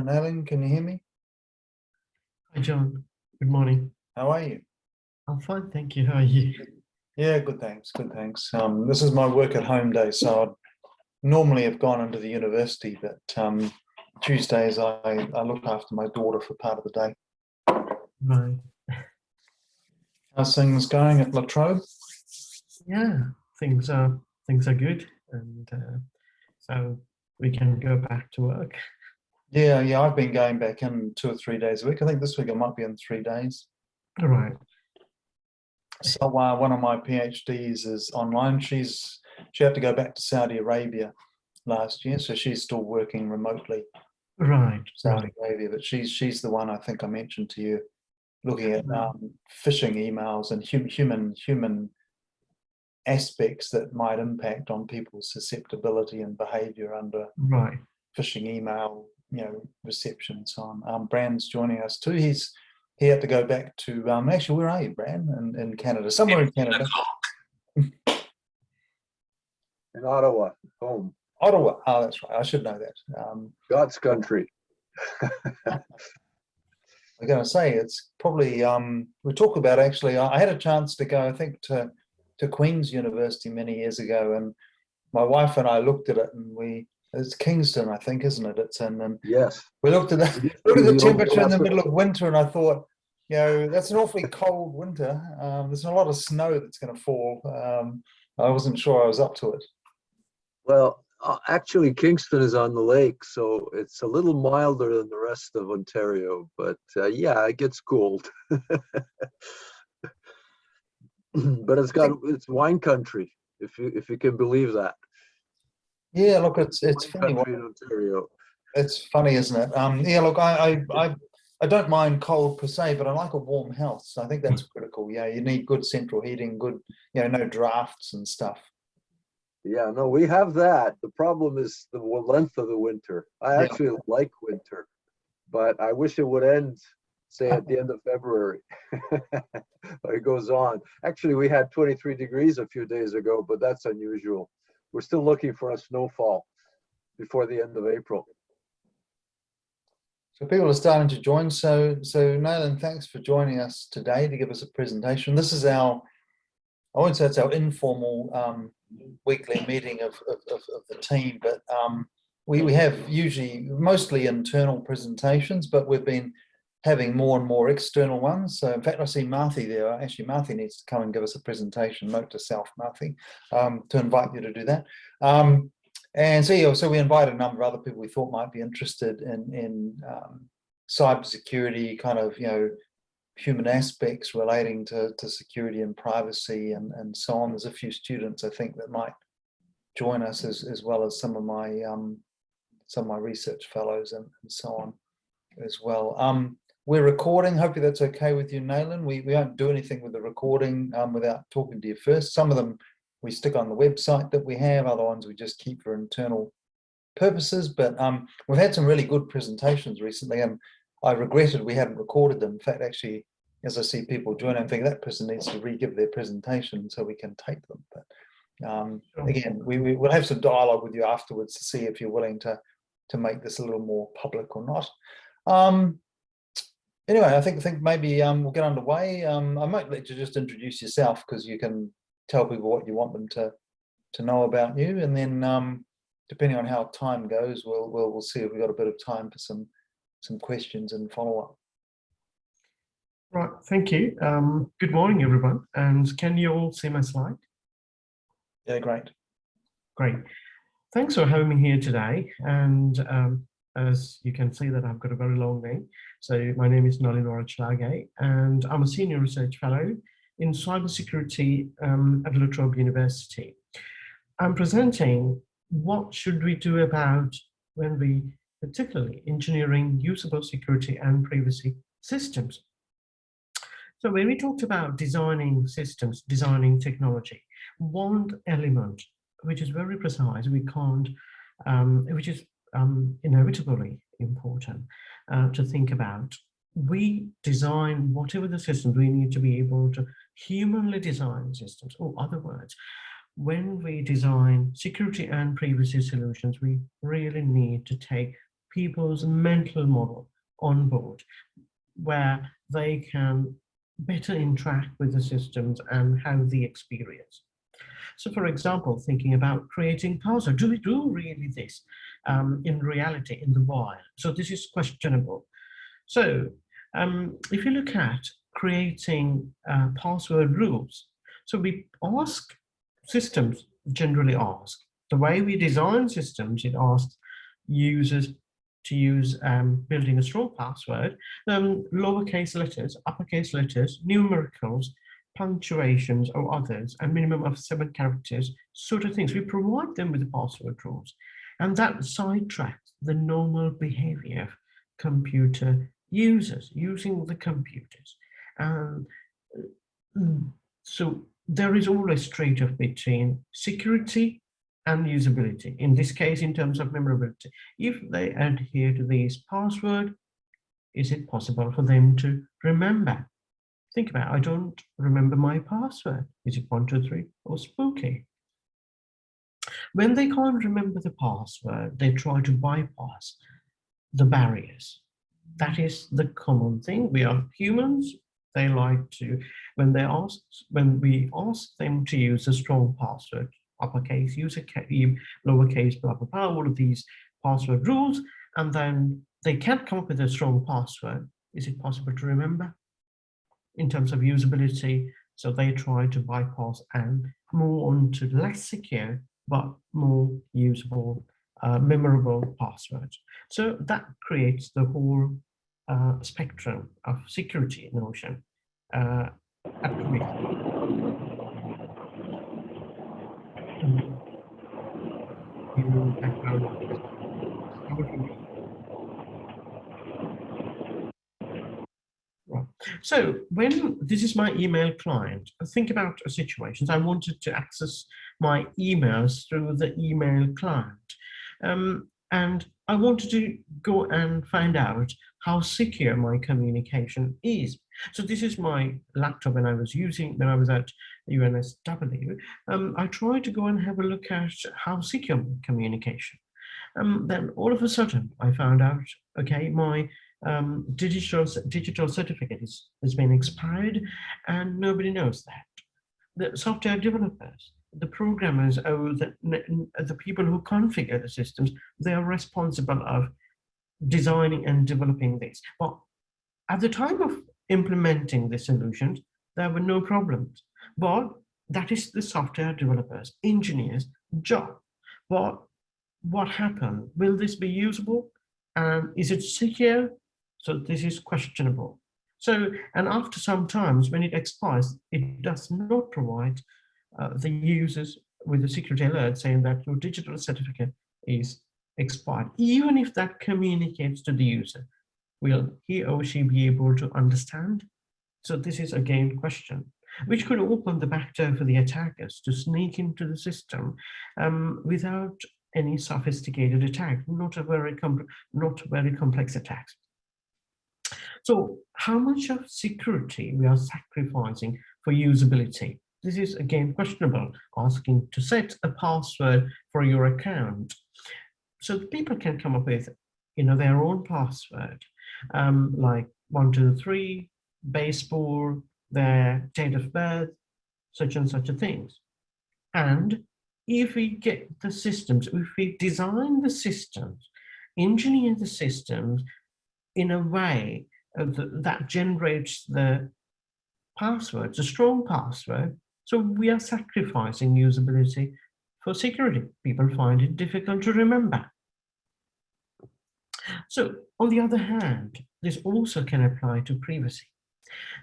Nalin, can you hear me? Hi, John. Good morning. How are you? I'm fine, thank you. How are you? Yeah, good, thanks. Good, thanks. This is my work at home day, so I'd normally have gone into the university, but Tuesdays I look after my daughter for part of the day. Right. How's things going at La Trobe? Yeah, things are good, and so we can go back to work. Yeah, I've been going back in 2 or 3 days a week. I think this week I might be in 3 days. All right. So one of my PhDs is online. She had to go back to Saudi Arabia last year, so she's still working remotely. Right. Saudi Arabia, but she's the one I think I mentioned to you, looking at phishing emails and human aspects that might impact on people's susceptibility and behavior under Right. phishing email, reception. So Brand's joining us too. He had to go back to actually, where are you, Brand? In Canada, somewhere in Canada. In Ottawa, home. Ottawa. Oh, that's right. I should know that. God's country. I'm going to say it's probably we talked about, actually I had a chance to go, I think, to Queen's University many years ago, and my wife and I looked at it, and it's Kingston, I think, isn't it? It's in, and yes, we looked at the temperature in the middle of winter, and I thought, that's an awfully cold winter. There's a lot of snow that's going to fall. I wasn't sure I was up to it. Well, actually, Kingston is on the lake, so it's a little milder than the rest of Ontario, but yeah, it gets cold. But it's wine country, if you can believe that. Yeah, look, it's funny. Country in Ontario. It's funny, isn't it? Yeah, look, I don't mind cold per se, but I like a warm house. So I think that's critical. Yeah, you need good central heating, good, no drafts and stuff. Yeah, no, we have that. The problem is the length of the winter. I actually like winter, but I wish it would end, say, at the end of February. It goes on. Actually, we had 23 degrees a few days ago, but that's unusual. We're still looking for a snowfall before the end of April. So people are starting to join. So Nalin, thanks for joining us today to give us a presentation. This is I won't say it's our informal weekly meeting of the team, but we have usually mostly internal presentations, but we've been having more and more external ones. So in fact, I see Marthi there. Actually, Marthi needs to come and give us a presentation. Note to self, Marthi, to invite you to do that. And so we invited a number of other people we thought might be interested in cybersecurity, kind of, human aspects relating to security and privacy and so on. There's a few students, I think, that might join us, as well as some of my research fellows and so on as well. We're recording. Hopefully that's okay with you, Nalin. We won't do anything with the recording without talking to you first. Some of them we stick on the website that we have, other ones we just keep for internal purposes. But we've had some really good presentations recently, and I regretted we hadn't recorded them. In fact, actually, as I see people join, I'm thinking that person needs to re-give their presentation so we can tape them. But again, we'll have some dialogue with you afterwards to see if you're willing to make this a little more public or not. Anyway, I think maybe we'll get underway. I might let you just introduce yourself, because you can tell people what you want them to know about you, and then depending on how time goes, we'll see if we've got a bit of time for some questions and follow-up. Right, thank you. Good morning, everyone. And can you all see my slide? Yeah, great. Great. Thanks for having me here today. And as you can see that I've got a very long name. So my name is Nalin Arachchilage, and I'm a senior research fellow in cybersecurity at La Trobe University. I'm presenting what should we do about when we, particularly engineering usable security and privacy systems. So when we talked about designing systems, designing technology, one element which is very precise, we can't, which is inevitably important to think about. We design whatever the systems, we need to be able to humanly design systems. Or other words, when we design security and privacy solutions, we really need to take people's mental model on board, where they can better interact with the systems and have the experience. So for example, thinking about creating password, do we do really this in reality, in the wild? So this is questionable. So if you look at creating password rules, so we ask, systems generally ask, the way we design systems, it asks users to use building a strong password, lowercase letters, uppercase letters, numericals, punctuations or others, a minimum of 7 characters, sort of things. We provide them with the password rules, and that sidetracks the normal behavior of computer users using the computers. And so there is always trade-off between security and usability. In this case, in terms of memorability, if they adhere to these passwords, is it possible for them to remember? Think about it. I don't remember my password. Is it 123 or spooky? When they can't remember the password, they try to bypass the barriers. That is the common thing. We are humans. They like to, when we ask them to use a strong password, uppercase, lowercase, blah, blah, blah, all of these password rules, and then they can't come up with a strong password. Is it possible to remember in terms of usability? So they try to bypass and move on to less secure, but more usable, memorable passwords. So that creates the whole spectrum of security notion at risk. Right. So when this is my email client, think about a situation. I wanted to access my emails through the email client. And I wanted to go and find out how secure my communication is. So this is my laptop when I was at UNSW. I tried to go and have a look at how secure my communication. Then all of a sudden I found out, okay, my digital certificate has been expired and nobody knows that. The software developers, the programmers, the people who configure the systems, they are responsible of designing and developing this. But at the time of implementing the solutions, there were no problems. But that is the software developers, engineers' job. But what happened? Will this be usable? And is it secure? So this is questionable. So, and after some times when it expires, it does not provide the users with a security alert saying that your digital certificate is expired. Even if that communicates to the user, will he or she be able to understand? So this is again question, which could open the back door for the attackers to sneak into the system without any sophisticated attack, not very complex attacks. So how much of security we are sacrificing for usability? This is again questionable, asking to set a password for your account. So people can come up with their own password, like 123, base 4, their date of birth, such and such a things. And if we get the systems, if we design the systems, engineer the systems in a way that generates the passwords, a strong password, so we are sacrificing usability for security. People find it difficult to remember. So on the other hand, this also can apply to privacy.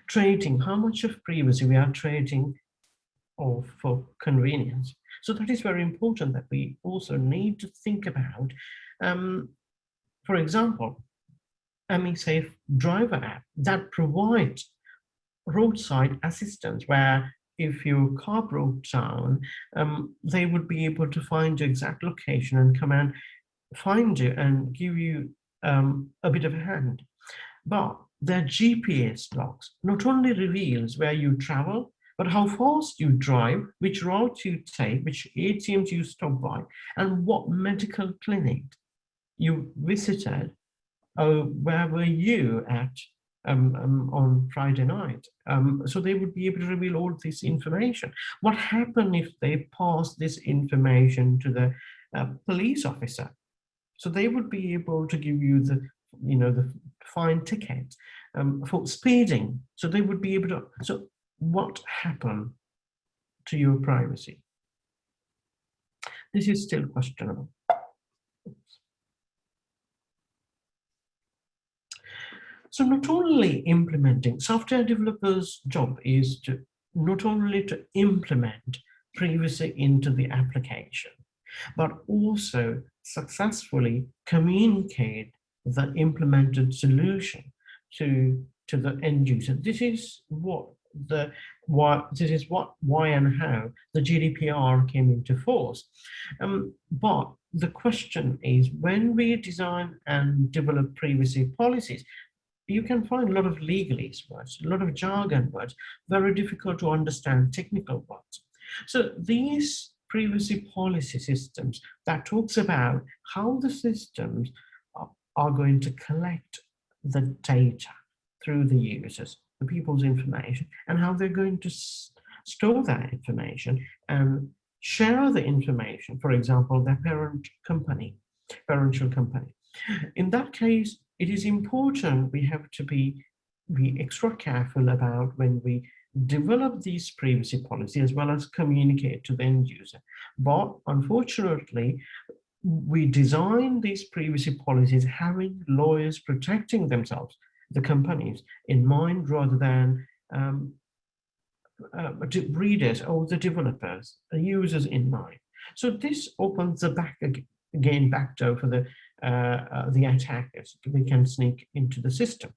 Trading, how much of privacy we are trading off for convenience. So that is very important that we also need to think about. For example, ME-Safe driver app that provides roadside assistance, where if your car broke down, they would be able to find your exact location and come and find you and give you a bit of a hand. But their GPS logs not only reveals where you travel, but how fast you drive, which route you take, which ATMs you stop by, and what medical clinic you visited, oh, where were you at on Friday night? So they would be able to reveal all this information. What happened if they pass this information to the police officer? So they would be able to give you the, the fine ticket for speeding. So they would be able to, so what happened to your privacy? This is still questionable. So not only implementing, software developers' job is to not only to implement privacy into the application, but also successfully communicate the implemented solution to the end user. This is why and how the GDPR came into force. But the question is, when we design and develop privacy policies, you can find a lot of legalese words, a lot of jargon words, very difficult to understand technical words. So these privacy policy systems that talks about how the systems are going to collect the data through the users, the people's information, and how they're going to store that information and share the information, for example, their parental company. In that case, it is important we have to be extra careful about when we develop these privacy policies as well as communicate to the end user. But unfortunately, we design these privacy policies having lawyers protecting themselves, the companies, in mind rather than readers or the developers, the users in mind. So this opens the back door for the attackers. They can sneak into the system.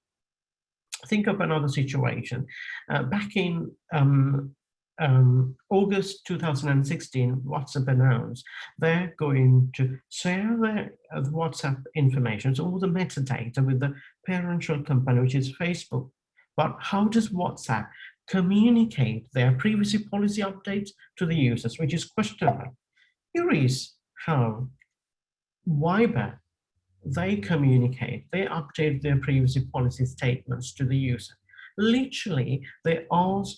Think of another situation. Back in August 2016, WhatsApp announced they're going to share their WhatsApp information, so all the metadata with the parental company, which is Facebook. But how does WhatsApp communicate their privacy policy updates to the users, which is questionable? Here is how Viber, they communicate, they update their privacy policy statements to the user. Literally, they ask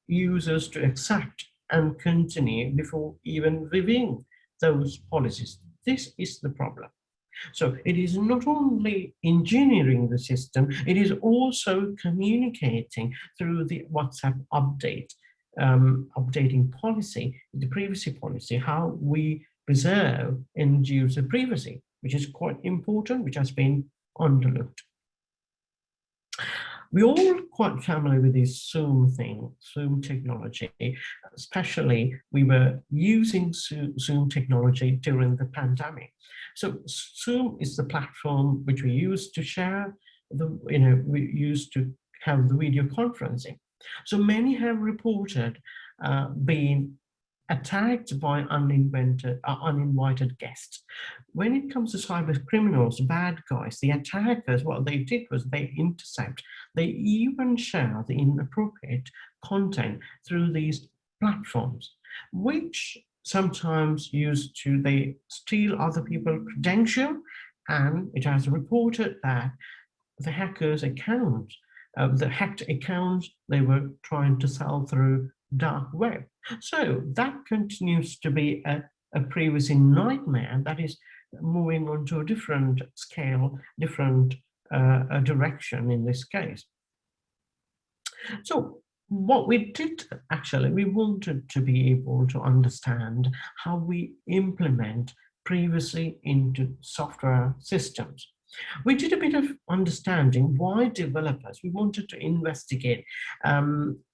users to accept and continue before even reviewing those policies. This is the problem. So it is not only engineering the system, it is also communicating through the WhatsApp update, updating policy, the privacy policy, how we preserve end user privacy, which is quite important, which has been underlooked. We're all quite familiar with this Zoom thing, Zoom technology, especially we were using Zoom technology during the pandemic. So Zoom is the platform which we use to share we use to have the video conferencing. So many have reported being attacked by uninvited guests. When it comes to cyber criminals, bad guys, the attackers, what they did was they intercept. They even share the inappropriate content through these platforms, which sometimes they steal other people's credentials, and it has reported that the hackers' accounts, the hacked accounts, they were trying to sell through dark web. So that continues to be a privacy nightmare that is moving on to a different scale, different direction in this case. So what we did, actually, we wanted to be able to understand how we implement privacy into software systems. We did a bit of understanding why developers, we wanted to investigate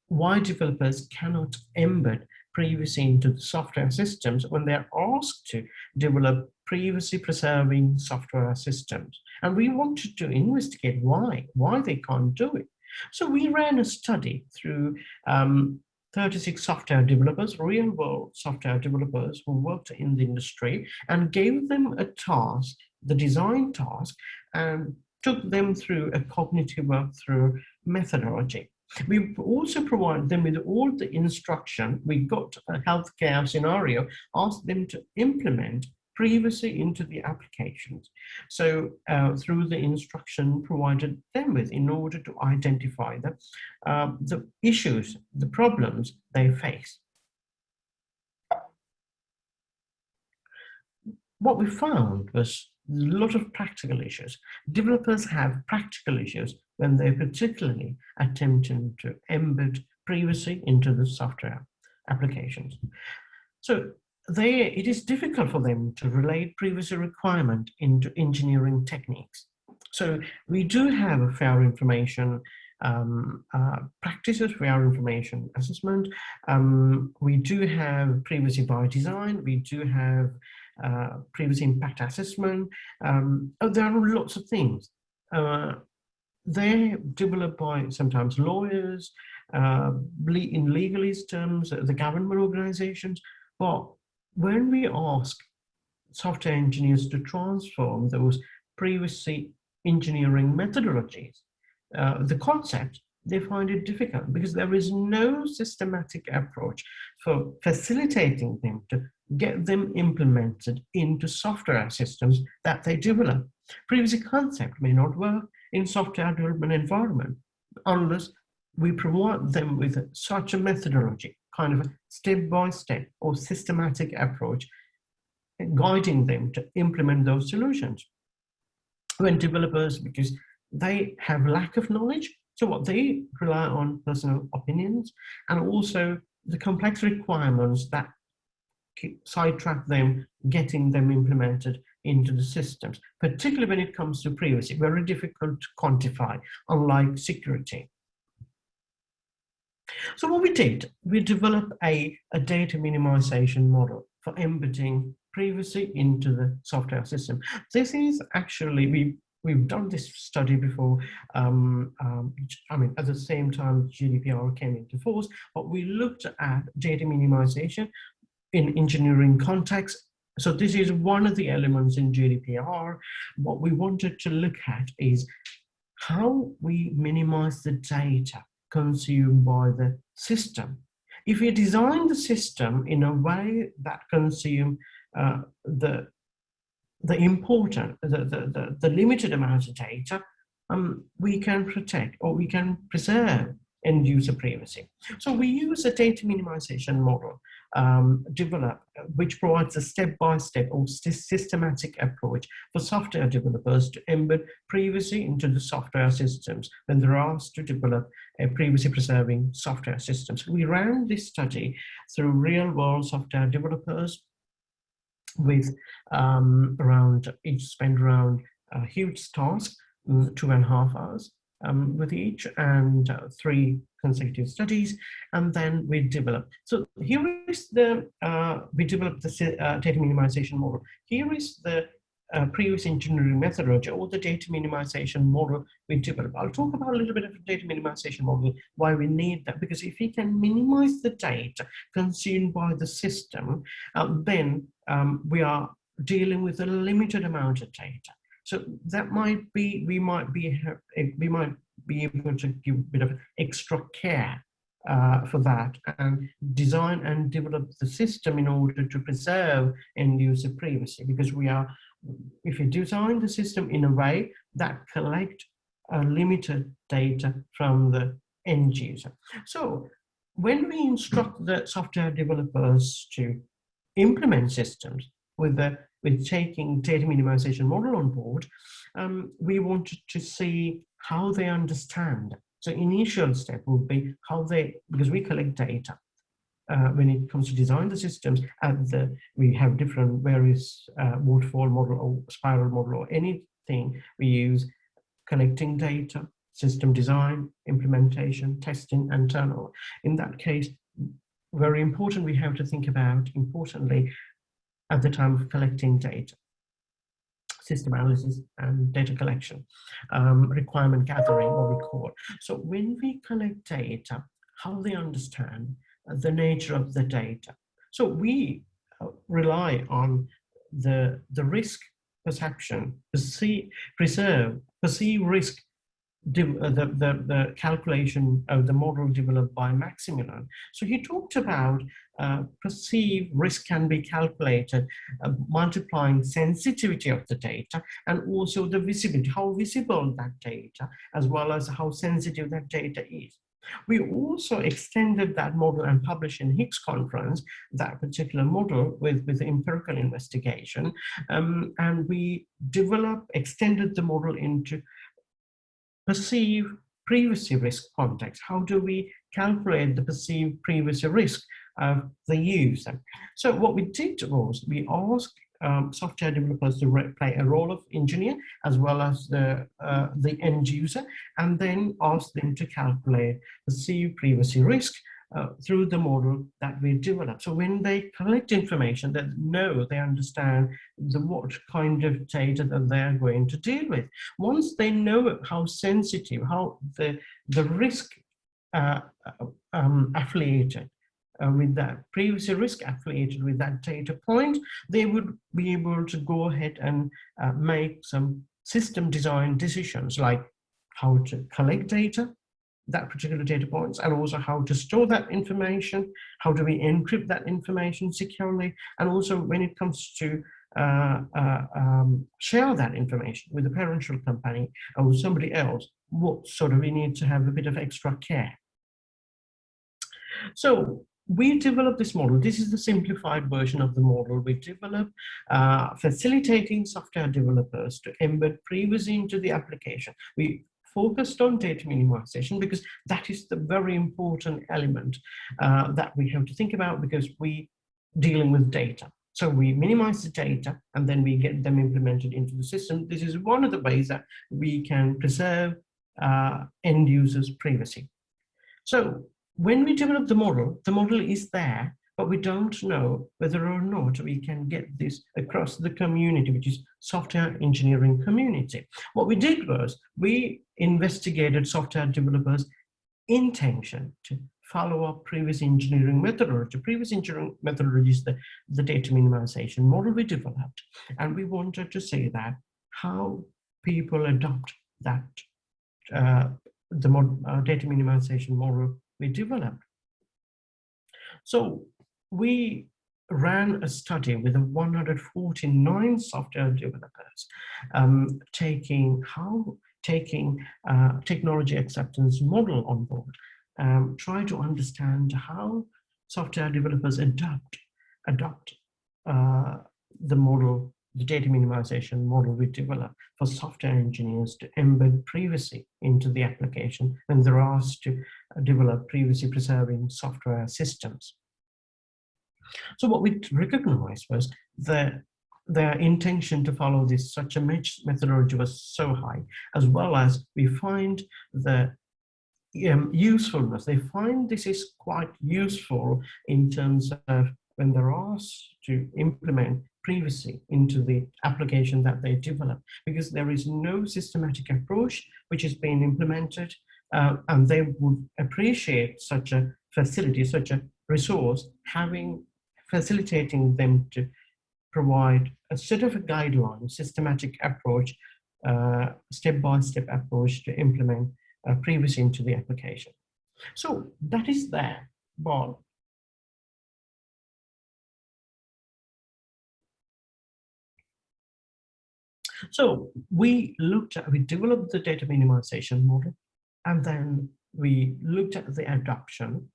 why developers cannot embed privacy into the software systems when they're asked to develop privacy-preserving software systems. And we wanted to investigate why they can't do it. So we ran a study through 36 software developers, real-world software developers who worked in the industry, and gave them a task, the design task, and took them through a cognitive walkthrough methodology. We also provided them with all the instruction. We got a healthcare scenario, asked them to implement privacy into the applications. So through the instruction provided them with in order to identify the issues, the problems they face. What we found was a lot of practical issues. Developers have practical issues when they're particularly attempting to embed privacy into the software applications. So it is difficult for them to relate privacy requirement into engineering techniques. So we do have a fair information practices, fair information assessment. We do have privacy by design. We do have privacy impact assessment. There are lots of things. They're developed by sometimes lawyers, in legalist terms, the government organizations. But when we ask software engineers to transform those privacy engineering methodologies, the concept, they find it difficult because there is no systematic approach for facilitating them to get them implemented into software systems that they develop. Privacy concept may not work in software development environment unless we provide them with such a methodology, kind of a step-by-step or systematic approach, guiding them to implement those solutions. When developers, because they have lack of knowledge, so what they rely on personal opinions and also the complex requirements that sidetrack them, getting them implemented into the systems, particularly when it comes to privacy, very difficult to quantify, unlike security. So what we did, we developed a data minimization model for embedding privacy into the software system. This is actually, we've done this study before, I mean, at the same time GDPR came into force, but we looked at data minimization in engineering context. So this is one of the elements in GDPR. What we wanted to look at is how we minimize the data consumed by the system. If we design the system in a way that consume the limited amount of data, we can protect or we can preserve end user privacy. So we use a data minimization model developed, which provides a step-by-step or systematic approach for software developers to embed privacy into the software systems when they're asked to develop a privacy-preserving software systems. We ran this study through real-world software developers with each spent around a huge task, 2.5 hours with each, and 3 consecutive studies, and then we developed. So here is the, we developed the data minimization model. Here is the previous engineering methodology or the data minimization model we developed. I'll talk about a little bit of the data minimization model, why we need that, because if we can minimize the data consumed by the system, then we are dealing with a limited amount of data. So that might be, we might be able to give a bit of extra care for that and design and develop the system in order to preserve end user privacy, because we are, if you design the system in a way that collect limited data from the end user. So when we instruct the software developers to implement systems with taking data minimization model on board, we wanted to see how they understand. So initial step would be how they, because we collect data when it comes to design the systems, we have different various waterfall model or spiral model or anything we use, collecting data, system design, implementation, testing, and turnover. In that case, very important, we have to think about, importantly, at the time of collecting data, system analysis and data collection, requirement gathering, what we call. So when we collect data, how they understand the nature of the data. So we rely on the risk perception, perceive risk the calculation of the model developed by Maximilian. So he talked about perceived risk can be calculated, multiplying sensitivity of the data and also the visibility, how visible that data, as well as how sensitive that data is. We also extended that model and published in Higgs conference that particular model with empirical investigation, and we extended the model into perceived privacy risk context. How do we calculate the perceived privacy risk of the user? So what we did was we asked software developers to play a role of engineer as well as the end user, and then asked them to calculate perceived privacy risk through the model that we developed. So when they collect information, they understand what kind of data that they're going to deal with. Once they know how sensitive, how the risk affiliated with that privacy risk affiliated with that data point, they would be able to go ahead and make some system design decisions, like how to collect data, that particular data points, and also how to store that information, how do we encrypt that information securely, and also when it comes to share that information with the parental company or with somebody else, what sort of we need to have a bit of extra care. So we developed this model. This is the simplified version of the model we developed, facilitating software developers to embed privacy into the application. We focused on data minimization because that is the very important element that we have to think about, because we dealing with data. So we minimize the data and then we get them implemented into the system. This is one of the ways that we can preserve end users' privacy. So when we develop the model is there, but we don't know whether or not we can get this across the community, which is software engineering community. What we did was we investigated software developers' intention to follow up previous engineering methodology. Previous engineering methodology is the data minimization model we developed. And we wanted to say that how people adopt that, data minimization model we developed. So we ran a study with 149 software developers, taking technology acceptance model on board, try to understand how software developers adopt the model, the data minimization model we developed for software engineers to embed privacy into the application when they're asked to develop privacy preserving software systems. So what we recognized was that their intention to follow such a methodology was so high, as well as we find the usefulness. They find this is quite useful in terms of when they're asked to implement privacy into the application that they develop, because there is no systematic approach which has been implemented, and they would appreciate such a facility, such a resource, facilitating them to provide a sort of a guideline, systematic approach, step-by-step approach to implement privacy into the application. So that is there, but so we developed the data minimization model, and then we looked at the adoption.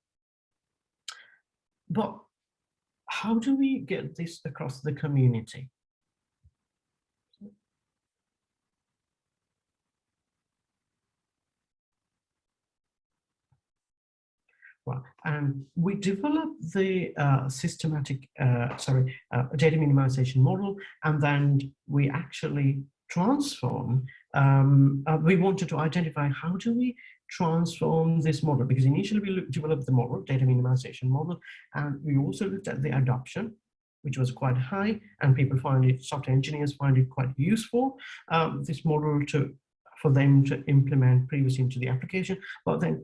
But how do we get this across the community? Well, and we developed the systematic, data minimization model, and then we actually transform. We wanted to identify how do we transform this model, because initially we developed the model, data minimization model, and we also looked at the adoption, which was quite high, and people find it, software engineers find it quite useful, this model for them to implement privacy into the application. But then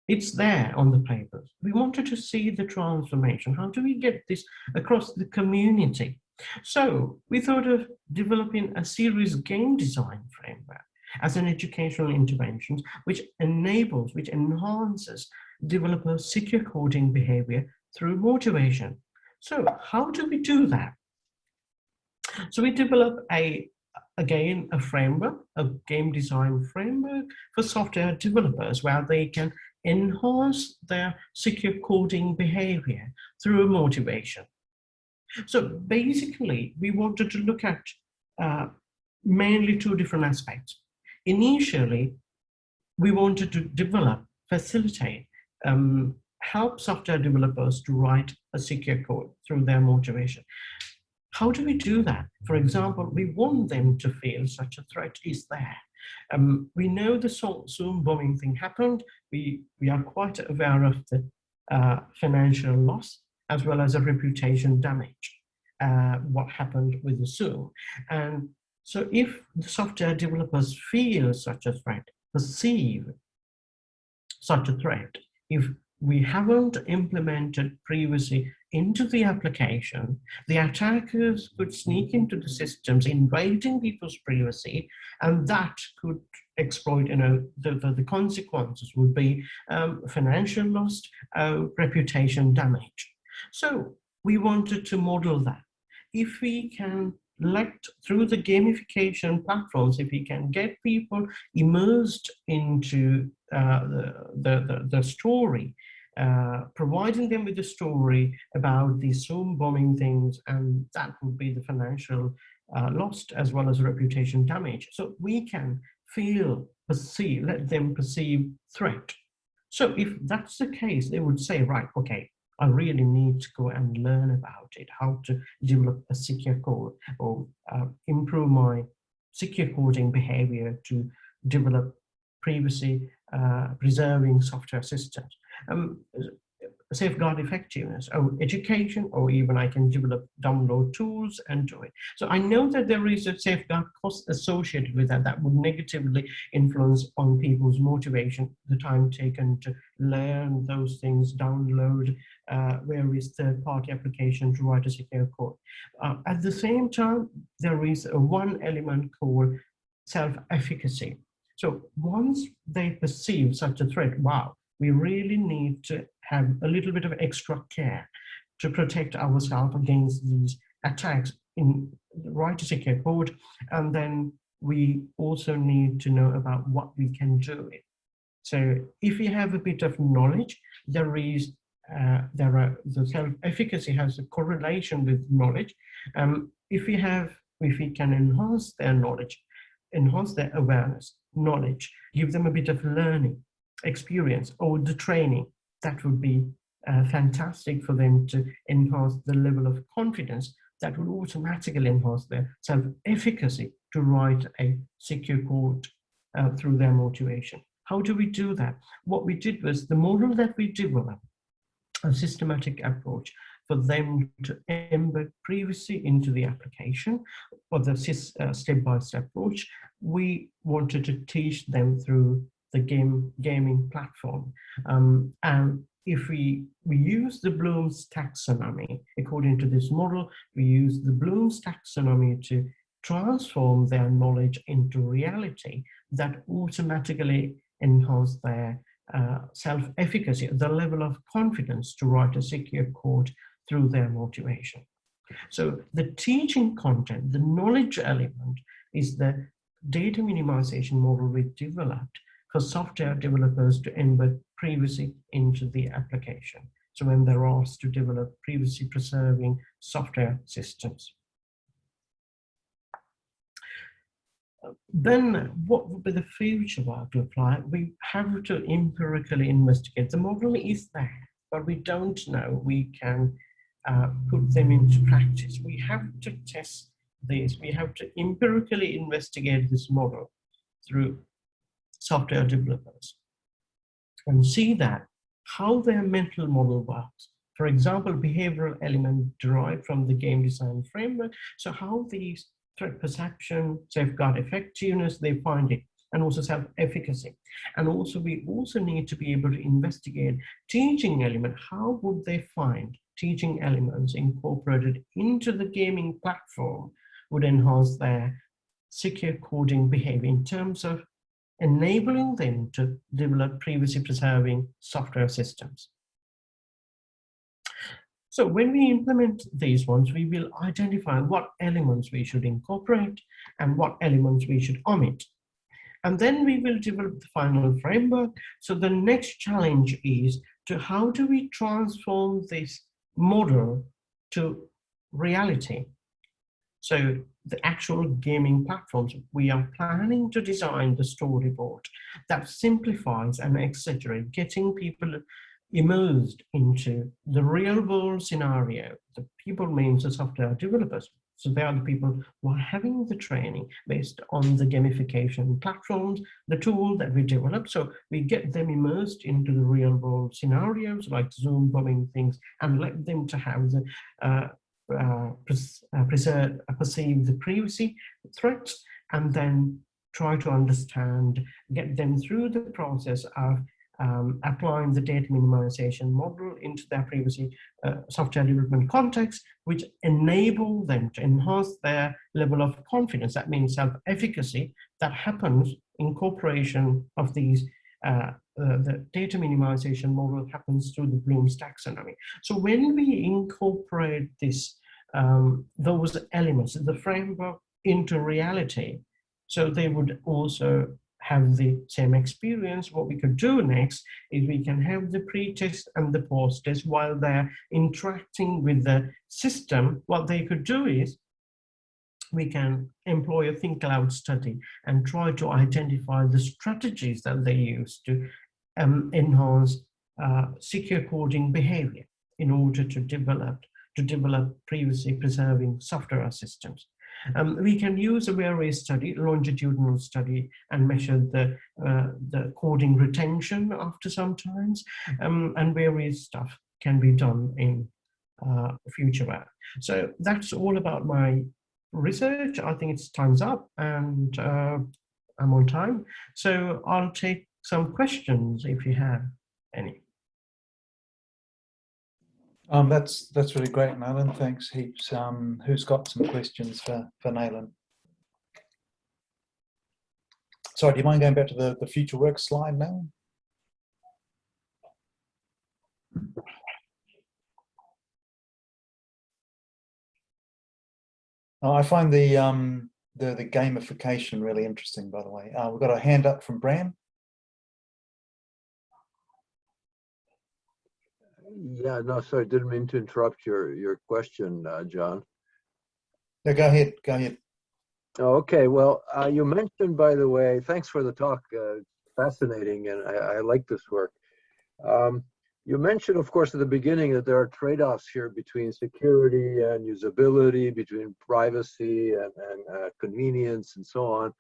it's there on the papers. We wanted to see the transformation. How do we get this across the community? So we thought of developing a serious game design framework. as an educational intervention which enables, which enhances developers' secure coding behavior through motivation. So how do we do that? So we develop again, a framework, a game design framework for software developers where they can enhance their secure coding behavior through motivation. So basically, we wanted to look at mainly two different aspects. Initially, we wanted to develop, facilitate, help software developers to write a secure code through their motivation. How do we do that? For example, we want them to feel such a threat is there. We know the Zoom bombing thing happened. We are quite aware of the financial loss as well as a reputation damage, what happened with the Zoom. And so if the software developers feel such a threat, perceive such a threat, if we haven't implemented privacy into the application, the attackers could sneak into the systems, invading people's privacy, and that could exploit, the consequences would be financial loss, reputation damage. So we wanted to model that. If we can through the gamification platforms, if we can get people immersed into the story, providing them with a story about the Zoom bombing things, and that would be the financial loss as well as reputation damage. So we can let them perceive threat. So if that's the case, they would say, right, okay, I really need to go and learn about it, how to develop a secure code or improve my secure coding behavior to develop privacy preserving software systems. Safeguard effectiveness, or education, or even I can download tools and do it. So I know that there is a safeguard cost associated with that would negatively influence on people's motivation, the time taken to learn those things, download various third-party applications to write a secure code. At the same time, there is one element called self-efficacy. So once they perceive such a threat, wow, we really need to have a little bit of extra care to protect ourselves against these attacks in write a secure code. And then we also need to know about what we can do it. So if we have a bit of knowledge, the self-efficacy has a correlation with knowledge. If we can enhance their knowledge, enhance their awareness, knowledge, give them a bit of learning experience or the training, that would be fantastic for them to enhance the level of confidence that would automatically enhance their self-efficacy to write a secure code through their motivation. How do we do that? What we did was the model that we developed, a systematic approach for them to embed privacy into the application, or the step-by-step approach. We wanted to teach them through the gaming platform. And if we use the Bloom's taxonomy, according to this model, we use the Bloom's taxonomy to transform their knowledge into reality that automatically enhance their self-efficacy, the level of confidence to write a secure code through their motivation. So the teaching content, the knowledge element, is the data minimization model we developed for software developers to embed privacy into the application. So when they're asked to develop privacy preserving software systems. Then what would be the future work look like? We have to empirically investigate. The model is there, but we don't know we can put them into practice. We have to test this. We have to empirically investigate this model through software developers and see that how their mental model works. For example, behavioral element derived from the game design framework. So how these threat perception, safeguard effectiveness, they find it, and also self-efficacy. And also we also need to be able to investigate teaching element. How would they find teaching elements incorporated into the gaming platform would enhance their secure coding behavior in terms of enabling them to develop privacy preserving software systems. So when we implement these ones, we will identify what elements we should incorporate and what elements we should omit. And then we will develop the final framework. So the next challenge is to how do we transform this model to reality? So the actual gaming platforms, we are planning to design the storyboard that simplifies and exaggerates, getting people immersed into the real world scenario. The people means the software developers. So they are the people who are having the training based on the gamification platforms, the tool that we develop. So we get them immersed into the real world scenarios like Zoom bombing things and let them to have the perceive the privacy threats and then try to understand, get them through the process of applying the data minimization model into their privacy software development context, which enable them to enhance their level of confidence. That means self-efficacy that happens incorporation of these the data minimization model happens through the Bloom's taxonomy. So when we incorporate this, those elements, the framework into reality, so they would also have the same experience. What we could do next is we can have the pre-test and the post-test while they're interacting with the system. What they could do is we can employ a think aloud study and try to identify the strategies that they use to enhance secure coding behavior in order to develop privacy preserving software systems. We can use a various study, longitudinal study, and measure the coding retention after some times, and various stuff can be done in future app. So that's all about my research. I think it's time's up, and I'm on time. So I'll take some questions if you have any. That's really great, Nalin. Thanks heaps. Who's got some questions for Nalin? Sorry, do you mind going back to the future work slide now? Oh, I find the gamification really interesting, by the way. We've got a hand up from Bram. Yeah, no, sorry, didn't mean to interrupt your question, John. Yeah, go ahead, go ahead. Oh, okay, well, you mentioned, by the way, thanks for the talk, fascinating, and I like this work. You mentioned, of course, at the beginning that there are trade-offs here between security and usability, between privacy and convenience and so on.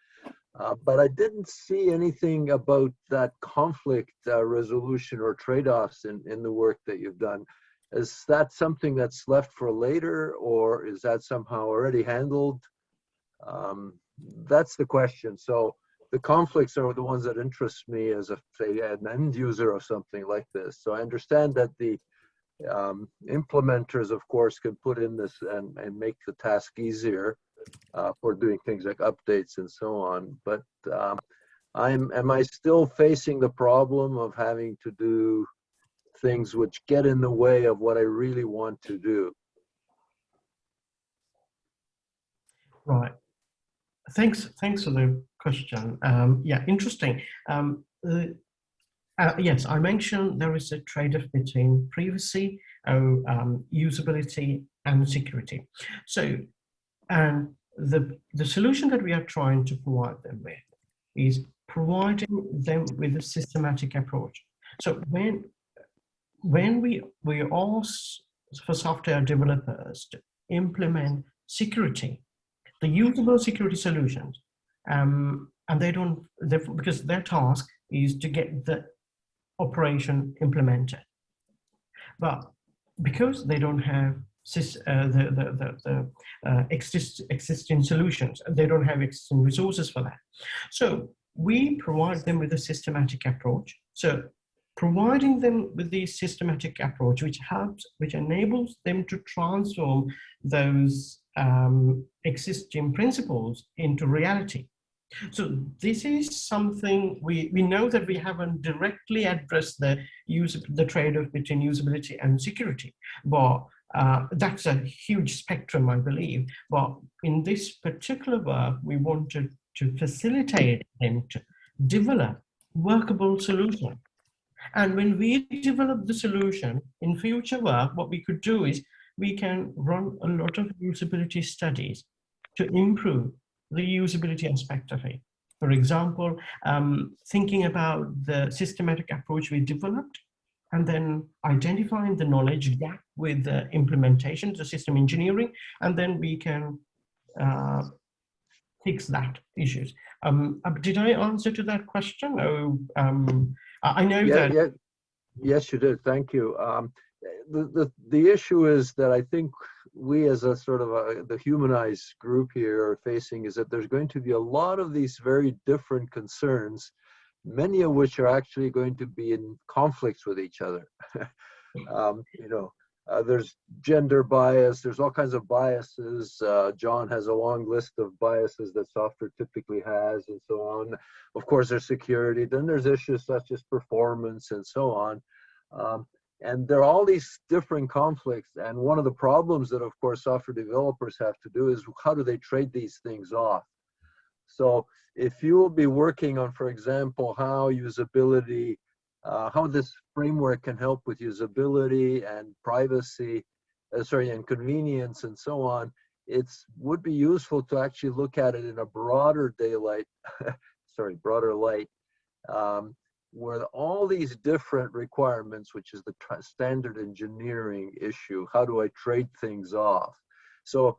But I didn't see anything about that conflict resolution or trade-offs in the work that you've done. Is that something that's left for later, or is that somehow already handled? That's the question. So the conflicts are the ones that interest me as say, an end user of something like this. So I understand that the implementers, of course, can put in this and make the task easier for doing things like updates and so on. But am I still facing the problem of having to do things which get in the way of what I really want to do? Right. Thanks for the question. Yeah, interesting. Yes, I mentioned there is a trade-off between privacy, usability, and security. So, and the solution that we are trying to provide them with is providing them with a systematic approach. So when we ask for software developers to implement security, the usable security solutions, and because their task is to get the operation implemented. But because they don't have existing solutions, they don't have existing resources for that. So we provide them with a systematic approach. So providing them with the systematic approach, which enables them to transform those existing principles into reality. So this is something we know that we haven't directly addressed the trade-off between usability and security, but that's a huge spectrum, I believe. But in this particular work, we wanted to facilitate them to develop workable solutions. And when we develop the solution in future work, what we could do is we can run a lot of usability studies to improve the usability aspect of it. For example, thinking about the systematic approach we developed, and then identifying the knowledge gap with the implementation, the system engineering, and then we can fix that issues. Did I answer to that question? Oh, I know that. Yeah, yes, you did. Thank you. The issue is that I think we as a sort of the HumaniSE group here are facing is that there's going to be a lot of these very different concerns, many of which are actually going to be in conflicts with each other. There's gender bias, there's all kinds of biases. John has a long list of biases that software typically has and so on. Of course, there's security, then there's issues such as performance and so on. And there are all these different conflicts. And one of the problems that, of course, software developers have to do is how do they trade these things off? So if you will be working on, for example, how usability, how this framework can help with usability and privacy, and convenience and so on, it would be useful to actually look at it in a broader broader light, where all these different requirements, which is the standard engineering issue, how do I trade things off? So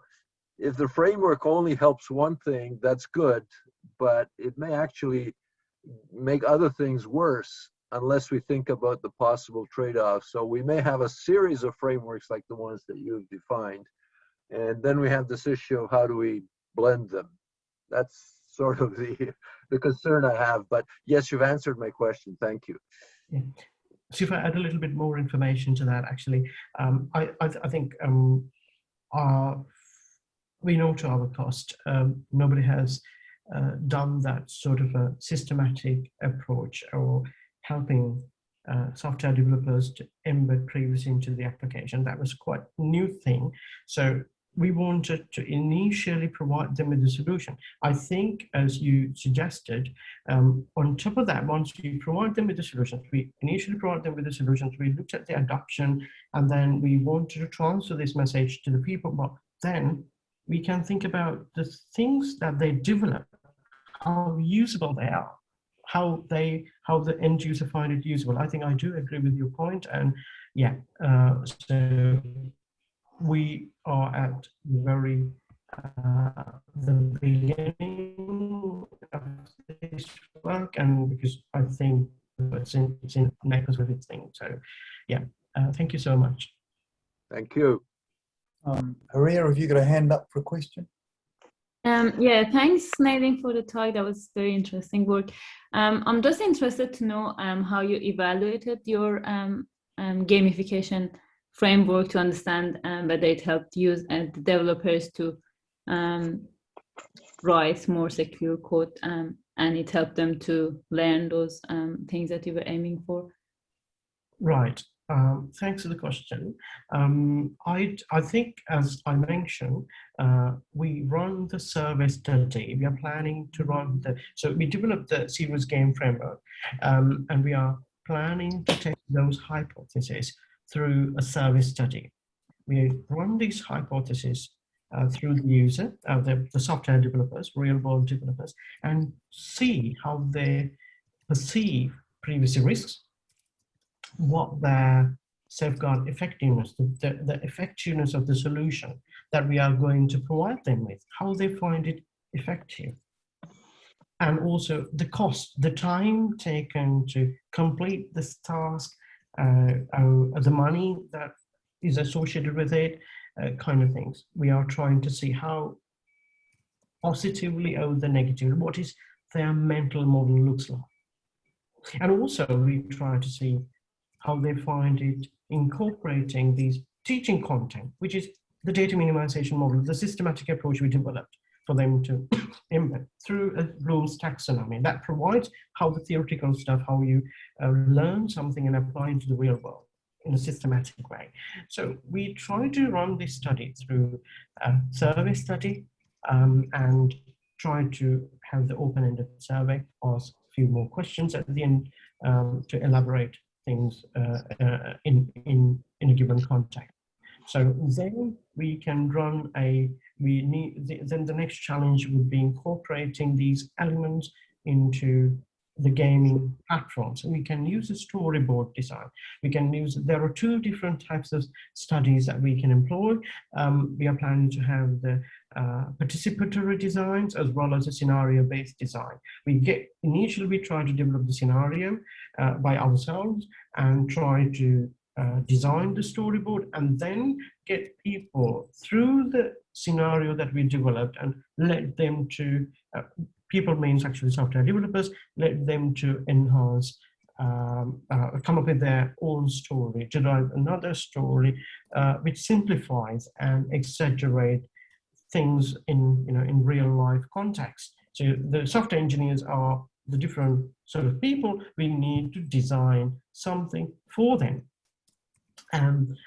if the framework only helps one thing, that's good, but it may actually make other things worse unless we think about the possible trade-offs. So we may have a series of frameworks like the ones that you've defined, and then we have this issue of how do we blend them. That's sort of the concern I have, but yes, you've answered my question. Thank you. Yeah. So if I add a little bit more information to that, actually, I think we know to our cost, nobody has done that sort of a systematic approach or helping software developers to embed privacy into the application. That was quite a new thing. So we wanted to initially provide them with a solution. I think, as you suggested, on top of that, once we provide them with the solutions, we initially provide them with the solutions, we looked at the adoption, and then we wanted to transfer this message to the people, but then we can think about the things that they develop, how usable they are, how the end user find it usable. I think I do agree with your point, and yeah, so we are at the beginning of this work, and because I think it's in necklace with its thing. So yeah, thank you so much. Thank you. Haria, have you got a hand up for a question? Yeah, thanks, Nalin, for the talk. That was very interesting work. I'm just interested to know how you evaluated your gamification framework to understand whether it helped the developers to write more secure code and it helped them to learn those things that you were aiming for. Right. Thanks for the question. I think, as I mentioned, we run the survey study. We are planning to run so we developed the serious game framework, and we are planning to test those hypotheses through a survey study. We run these hypotheses through the user, the software developers, real-world developers, and see how they perceive privacy risks, what their safeguard effectiveness, the effectiveness of the solution that we are going to provide them with, how they find it effective, and also the cost, the time taken to complete this task, the money that is associated with it, kind of things. We are trying to see how positively or the negative, what is their mental model looks like. And also we try to see how they find it incorporating these teaching content, which is the data minimization model, the systematic approach we developed for them to embed through a Bloom's taxonomy that provides how the theoretical stuff, how you learn something and apply it to the real world in a systematic way. So we try to run this study through a survey study and try to have the open-ended survey, ask a few more questions at the end to elaborate things in a given context. So then we can run then the next challenge would be incorporating these elements into the gaming platforms. And we can use a storyboard design. There are two different types of studies that we can employ. We are planning to have the participatory designs as well as a scenario-based design. Initially we try to develop the scenario by ourselves and try to design the storyboard, and then get people through the scenario that we developed and let them to, people means actually software developers, let them to enhance, come up with their own story, to write another story which simplifies and exaggerate things in real life context. So the software engineers are the different sort of people. We need to design something for them. And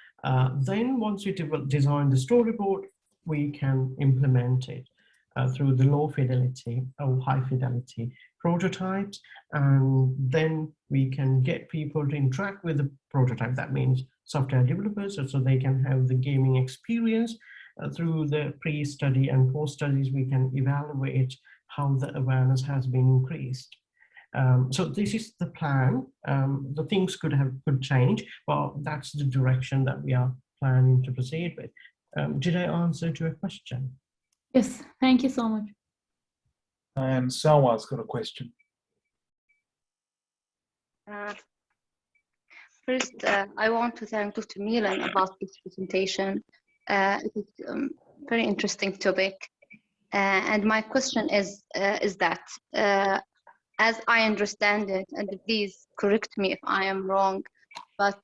then once we design the storyboard, we can implement it through the low fidelity or high fidelity prototypes. And then we can get people to interact with the prototype. That means software developers, so they can have the gaming experience. Through the pre-study and post-studies, we can evaluate how the awareness has been increased. So this is the plan. The things could change, but that's the direction that we are planning to proceed with. Did I answer to a question? Yes, thank you so much. And Salwa's got a question. First, I want to thank Dr. Nalin about this presentation. It is a very interesting topic. And my question is that, as I understand it, and please correct me if I am wrong, but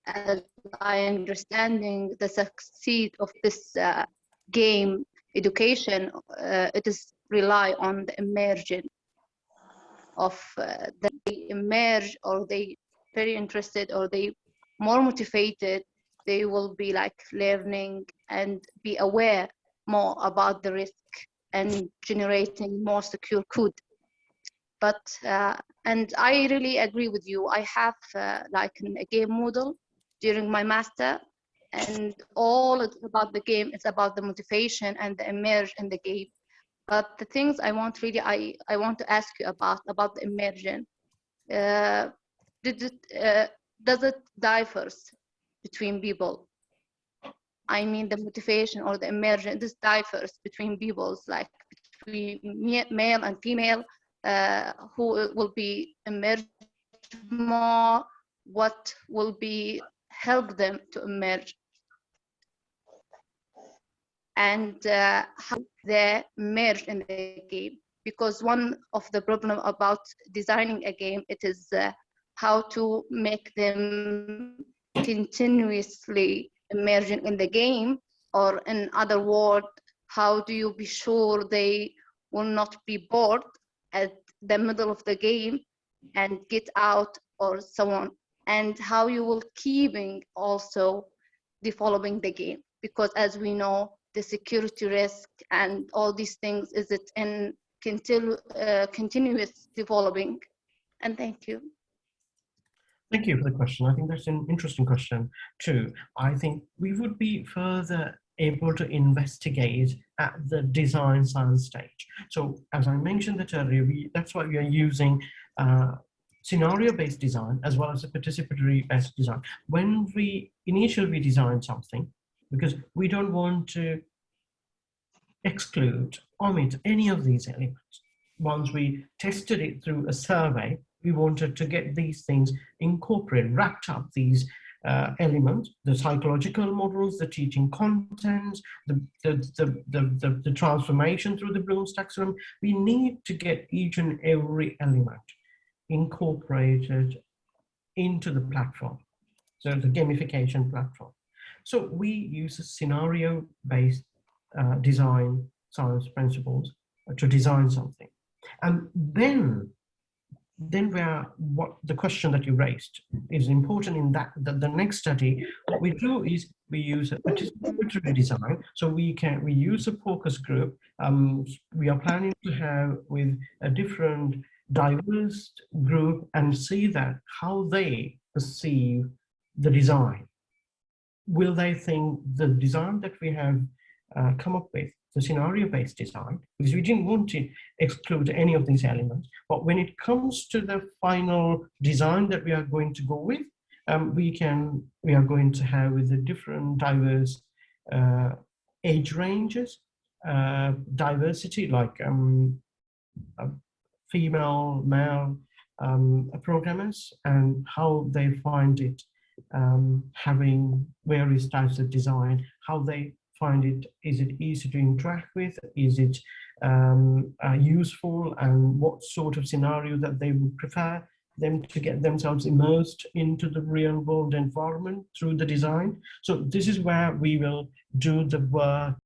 as I understanding the success of this game education, it is rely on the immersion of they emerge, or they very interested, or they more motivated, they will be like learning and be aware more about the risk and generating more secure code. But and I really agree with you. I have like a game model during my master, and all it's about the game. It's about the motivation and the immersion in the game. But the things I want really, I want to ask you about the immersion. Does it differs between people? I mean, the motivation or the immersion, this differs between peoples, like between male and female, who will be immersed more, what will be help them to emerge, and how they merge in the game. Because one of the problem about designing a game, it is how to make them continuously emerging in the game, or in other words, how do you be sure they will not be bored at the middle of the game and get out or so on, and how you will keeping also developing the game, because as we know, the security risk and all these things is it in continuous developing. And thank you. Thank you for the question. I think that's an interesting question too. I think we would be further able to investigate at the design science stage. So as I mentioned that earlier, that's why we are using scenario-based design as well as a participatory-based design. When we initially design something, because we don't want to exclude, omit any of these elements. Once we tested it through a survey, we wanted to get these things incorporated, wrapped up these elements, the psychological models, the teaching contents, the transformation through the Bloom's taxonomy. We need to get each and every element incorporated into the platform, so the gamification platform. So we use a scenario-based design science principles to design something. And then what the question that you raised is important in that the next study, what we do is we use a participatory design. So we use a focus group. We are planning to have with a different diverse group and see that how they perceive the design. Will they think the design that we have come up with, the scenario-based design, because we didn't want to exclude any of these elements, but when it comes to the final design that we are going to go with, we are going to have with the different diverse age ranges, diversity like female, male programmers, and how they find it having various types of design, how they find it, is it easy to interact with, is it useful, and what sort of scenario that they would prefer them to get themselves immersed into the real world environment through the design. So this is where we will do the work